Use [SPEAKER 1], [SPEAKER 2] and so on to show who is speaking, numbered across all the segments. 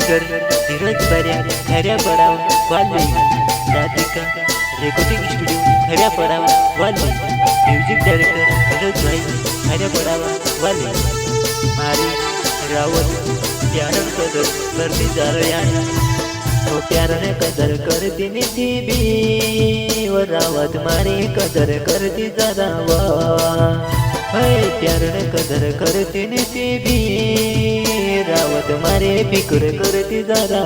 [SPEAKER 1] Singer धीरज बऱ्या खऱ्या पडाव वाली राधिका रेकॉर्डिंग स्टुडिओ खऱ्या पडाव वाली म्युझिक डायरेक्टर मनोज भाई खऱ्या पडावा वाली मारी रावत प्यार कदर करती जा रहा तो प्यार ने कदर करती निधि भी वो रावत मारी कदर करती जरा प्यार ने कदर करती निधि भी रावत मारे फिक्र करती जरा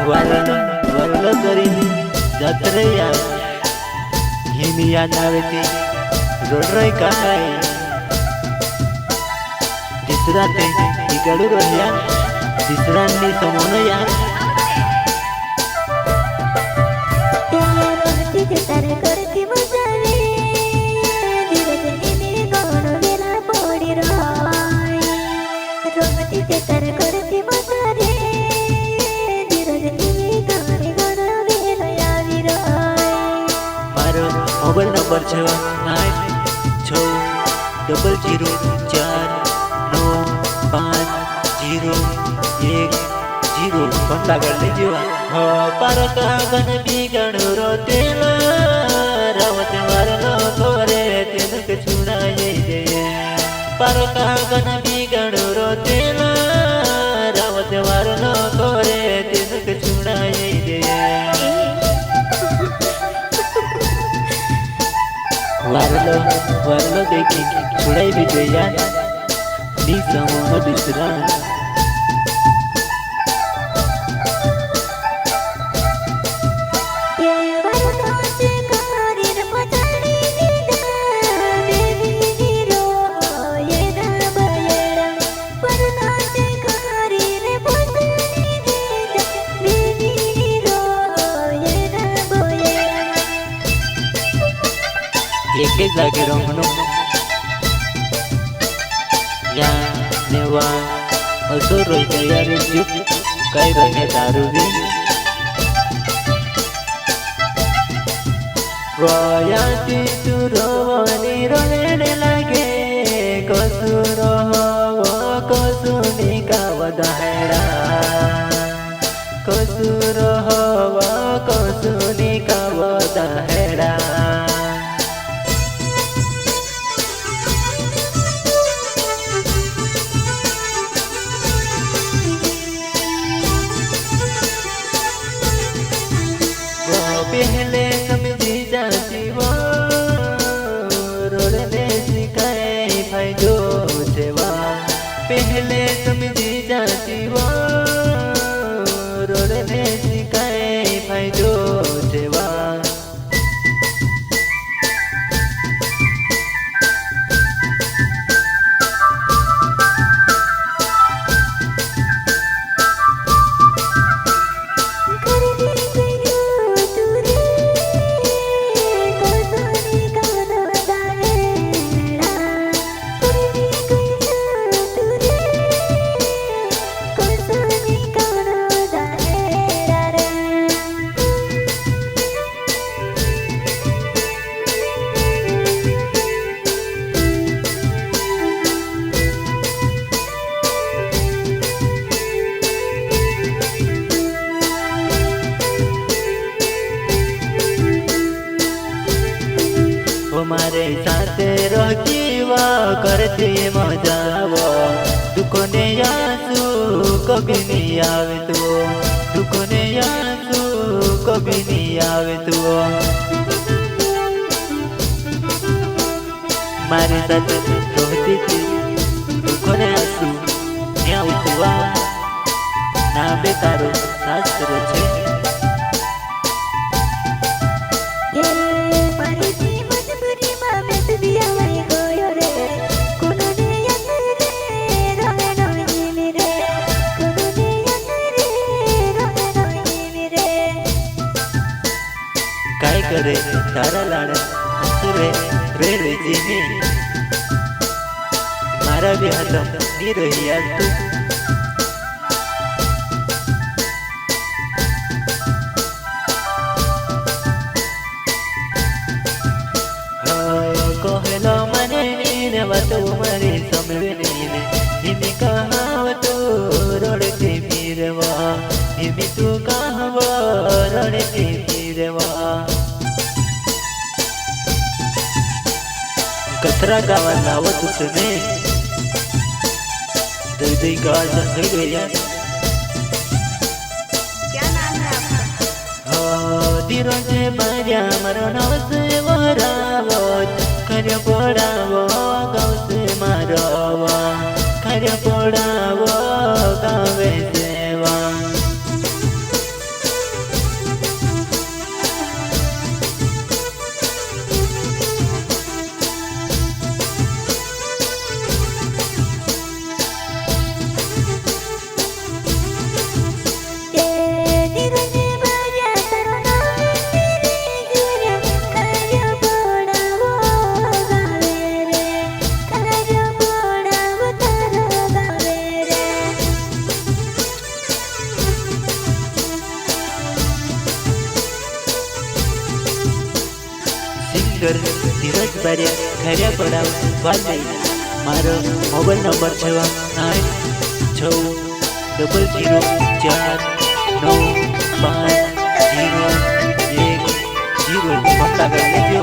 [SPEAKER 1] वरल करीने जात रे यार हिमी याद आवे ती रोड रे काय तिसरा ते इकडू रोया तिसरांनी समोन यार
[SPEAKER 2] तर करती मजावे दिवस नेहमी गौण वेला पोडी राय रोमती ते तर करती मजावे दिवस नेहमी गौण वेला यावी राय
[SPEAKER 1] मारो मोबाइल नंबर 68004905010 फोन लागल जीवा पार कागन बिगण रोतेला रावत मारलो गोरे तेनक छुड़ाए दे पार कागन बिगण रोतेला रावत मारलो गोरे तेनक छुड़ाए दे वारलो देखी छुड़ाई भी दे यार नी समो दूसरा एक जागे रमणो या नेवा असो रोई तयारी चुप काय रहे दारू भी रोयाती तू रोवनी रोने लगे कसुर हो कसुनी का वधाड़ा कसुर हो कसुनी का वधाड़ा पहले समझी जाती वो रोने सिखाए फायदो सेवा पहले समझी जाती वो रोने सिखाए फायदो सेवा मारे साथ रहती व करती मजावा दुख ने आंसू कभी नहीं आवे तो दुख ने आंसू कभी नहीं आवे तो मारे साथ रहती थी दुख ने आंसू नहीं आवे तो ना बेतारो शास्त्र छे काय करे तारा लाड़ हसरे रे जीने मारा भी हाथ नी रही यार तू કહેલો મને ને વાતો મારી સમજને હિમી કહાવતો રડતી ફીરવા હિમી તું કહાવ રડતી ફીરવા कतरा गावा लावत उसने दर्द गाल जंगल गया
[SPEAKER 2] क्या नाम है आपका?
[SPEAKER 1] धीरज मार्या मारो नाव से वरावत कार्य पडावो गाव से मारवा कार्य पडावो गावे सेवा સિંગર ધીરજ બારિયા ખર્યા પડાવ વાલે મારો મોબાઈલ નંબર 6860049501 પત્તા કરી લેજો।